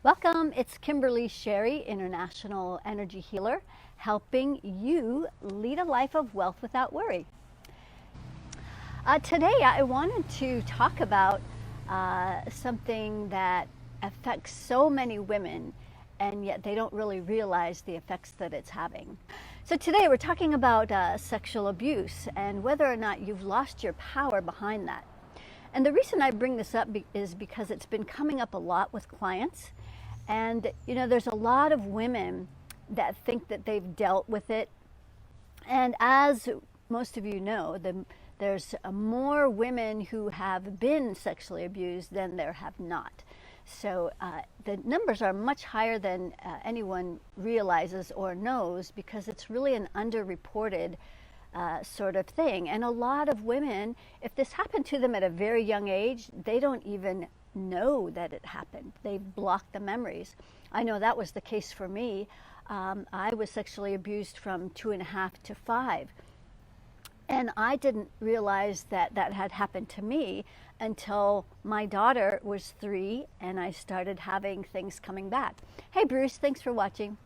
Welcome, it's Kimberly Sherry, International Energy Healer, helping you lead a life of wealth without worry. Today I wanted to talk about something that affects so many women, and yet they don't really realize the effects that it's having. So today we're talking about sexual abuse and whether or not you've lost your power behind that. And the reason I bring this up is because it's been coming up a lot with clients. And, you know, there's a lot of women that think that they've dealt with it. And as most of you know, there's more women who have been sexually abused than there have not. So the numbers are much higher than anyone realizes or knows, because it's really an underreported sort of thing. And a lot of women, if this happened to them at a very young age, they don't even know that it happened. They've blocked the memories. I know that was the case for me. I was sexually abused from 2.5 to 5. And I didn't realize that that had happened to me until my daughter was 3 and I started having things coming back. Hey Bruce, thanks for watching.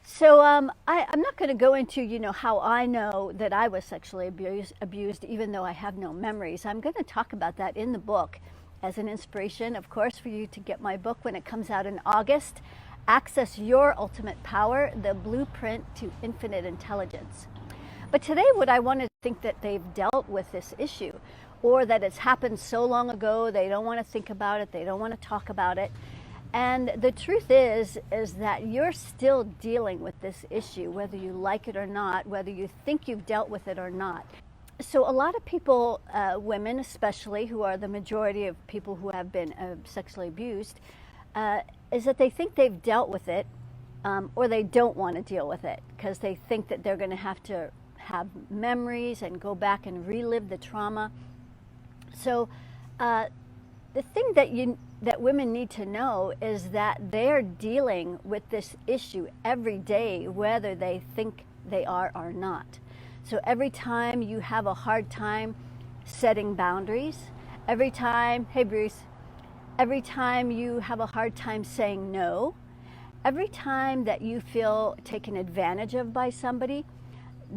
So I'm not going to go into, how I know that I was sexually abused, even though I have no memories. I'm going to talk about that in the book as an inspiration, of course, for you to get my book when it comes out in August. Access Your Ultimate Power, the Blueprint to Infinite Intelligence. But today what I want to think that they've dealt with this issue, or that it's happened so long ago, they don't want to think about it, they don't want to talk about it. And the truth is that you're still dealing with this issue, whether you like it or not, whether you think you've dealt with it or not. So a lot of people, women especially, who are the majority of people who have been sexually abused, is that they think they've dealt with it, or they don't want to deal with it, because they think that they're going to have memories and go back and relive the trauma. So the thing that women need to know is that they're dealing with this issue every day, whether they think they are or not. So every time you have a hard time setting boundaries, every time you have a hard time saying no, every time that you feel taken advantage of by somebody,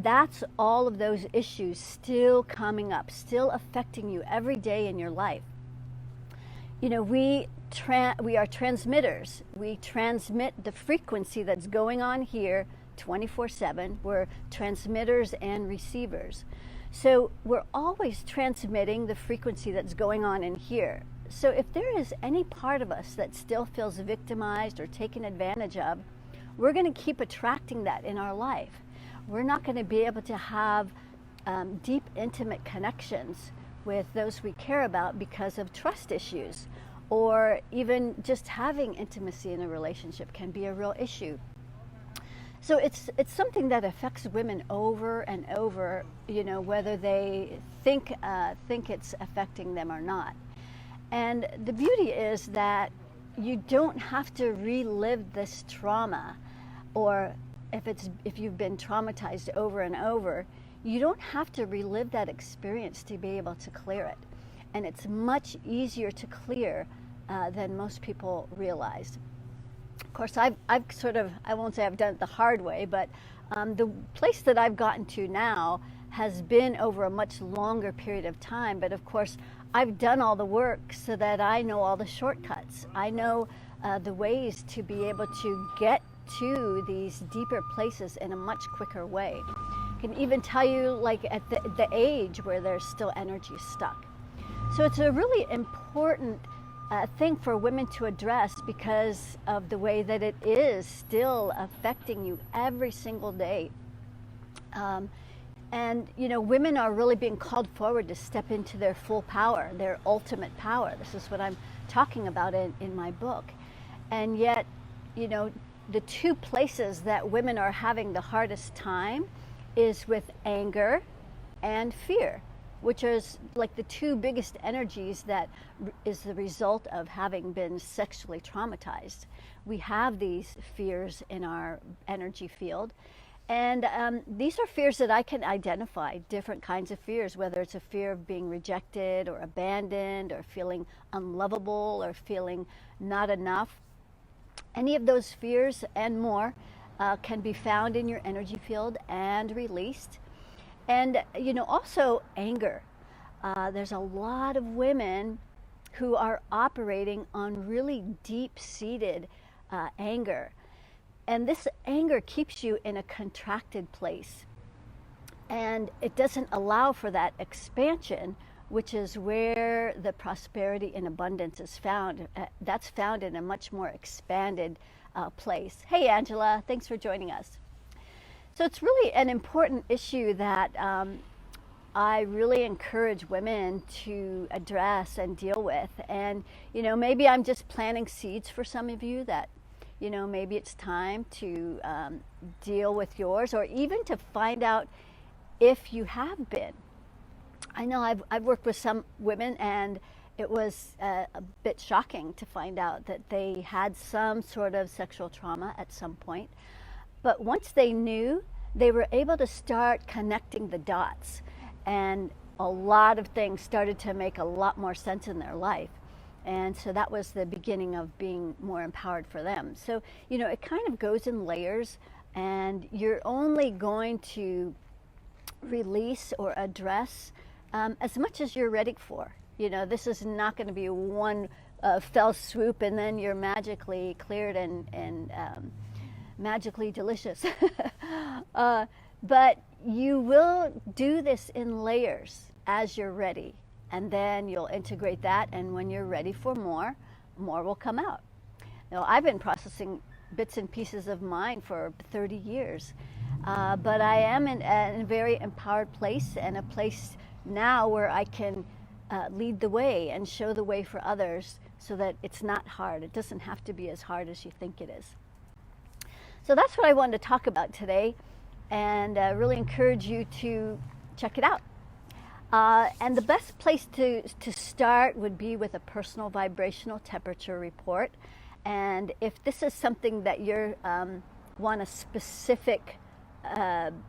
that's all of those issues still coming up, still affecting you every day in your life. We are transmitters. We transmit the frequency that's going on here 24/7. We're transmitters and receivers. So we're always transmitting the frequency that's going on in here. So if there is any part of us that still feels victimized or taken advantage of, we're going to keep attracting that in our life. We're not going to be able to have deep, intimate connections with those we care about because of trust issues, or even just having intimacy in a relationship can be a real issue. So it's something that affects women over and over, whether they think it's affecting them or not. And the beauty is that you don't have to relive this trauma, or if you've been traumatized over and over, you don't have to relive that experience to be able to clear it. And it's much easier to clear than most people realize. Of course, I won't say I've done it the hard way, but the place that I've gotten to now has been over a much longer period of time. But of course, I've done all the work so that I know all the shortcuts. I know the ways to be able to get to these deeper places in a much quicker way. I can even tell you, like, at the age where there's still energy stuck. So it's a really important thing for women to address, because of the way that it is still affecting you every single day. And women are really being called forward to step into their full power, their ultimate power. This is what I'm talking about in my book. And yet, the two places that women are having the hardest time is with anger and fear, which is like the two biggest energies that is the result of having been sexually traumatized. We have these fears in our energy field. And these are fears that I can identify, different kinds of fears, whether it's a fear of being rejected or abandoned or feeling unlovable or feeling not enough. Any of those fears and more can be found in your energy field and released. And, also anger. There's a lot of women who are operating on really deep-seated anger. And this anger keeps you in a contracted place. And it doesn't allow for that expansion, which is where the prosperity and abundance is found. That's found in a much more expanded place. Hey, Angela, thanks for joining us. So it's really an important issue that I really encourage women to address and deal with. And, maybe I'm just planting seeds for some of you that, maybe it's time to deal with yours, or even to find out if you have been. I know I've worked with some women, and it was a bit shocking to find out that they had some sort of sexual trauma at some point. But once they knew, they were able to start connecting the dots, and a lot of things started to make a lot more sense in their life. And so that was the beginning of being more empowered for them. So, it kind of goes in layers, and you're only going to release or address as much as you're ready for. This is not going to be one fell swoop and then you're magically cleared and magically delicious. But you will do this in layers as you're ready, and then you'll integrate that, and when you're ready for more will come out. Now, I've been processing bits and pieces of mine for 30 years. But I am in a very empowered place, and a place now where I can lead the way and show the way for others, so that it's not hard. It doesn't have to be as hard as you think it is. So that's what I wanted to talk about today, and really encourage you to check it out. And the best place to start would be with a personal vibrational temperature report. And if this is something that you want a specific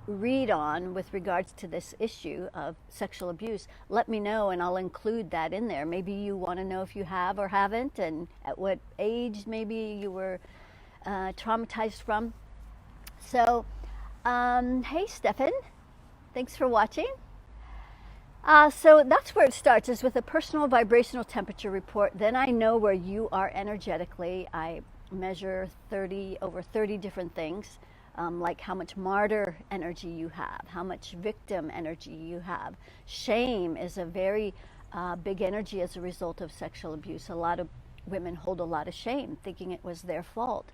read on with regards to this issue of sexual abuse, let me know and I'll include that in there. Maybe you want to know if you have or haven't, and at what age maybe you were traumatized from. So, hey Stefan, thanks for watching. So that's where it starts, is with a personal vibrational temperature report. Then I know where you are energetically. I measure over 30 different things. Like how much martyr energy you have, how much victim energy you have. Shame is a very big energy as a result of sexual abuse. A lot of women hold a lot of shame, thinking it was their fault.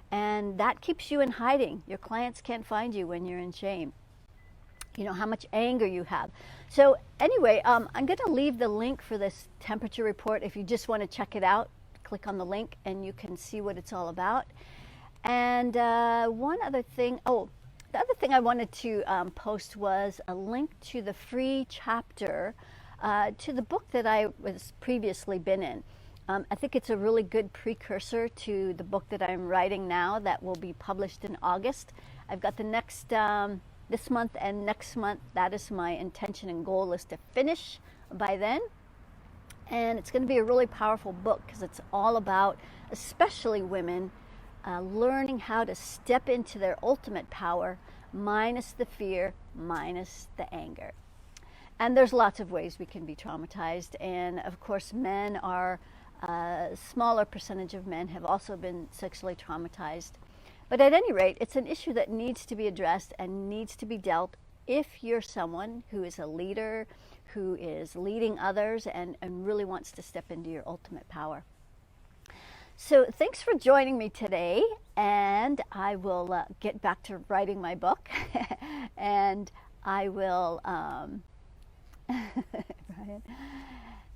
And that keeps you in hiding. Your clients can't find you when you're in shame. How much anger you have. So anyway, I'm going to leave the link for this temperature report. If you just want to check it out, click on the link and you can see what it's all about. And one other thing, the other thing I wanted to post was a link to the free chapter to the book that I was previously been in. I think it's a really good precursor to the book that I'm writing now that will be published in August. I've got the next, this month and next month, that is my intention and goal, is to finish by then. And it's going to be a really powerful book because it's all about, especially women, learning how to step into their ultimate power, minus the fear, minus the anger. And there's lots of ways we can be traumatized. And of course, men are, a smaller percentage of men have also been sexually traumatized. But at any rate, it's an issue that needs to be addressed and needs to be dealt if you're someone who is a leader, who is leading others, and really wants to step into your ultimate power. So thanks for joining me today, and I will get back to writing my book, and I will, Brian,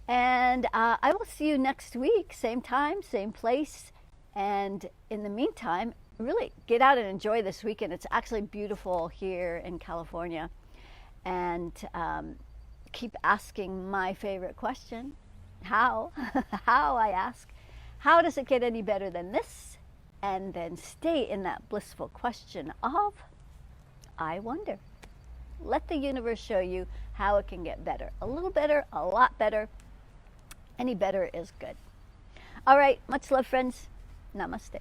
and I will see you next week, same time, same place, and in the meantime, really get out and enjoy this weekend. It's actually beautiful here in California, and keep asking my favorite question, how, I ask. How does it get any better than this? And then stay in that blissful question of, I wonder. Let the universe show you how it can get better. A little better, a lot better. Any better is good. All right, much love, friends. Namaste.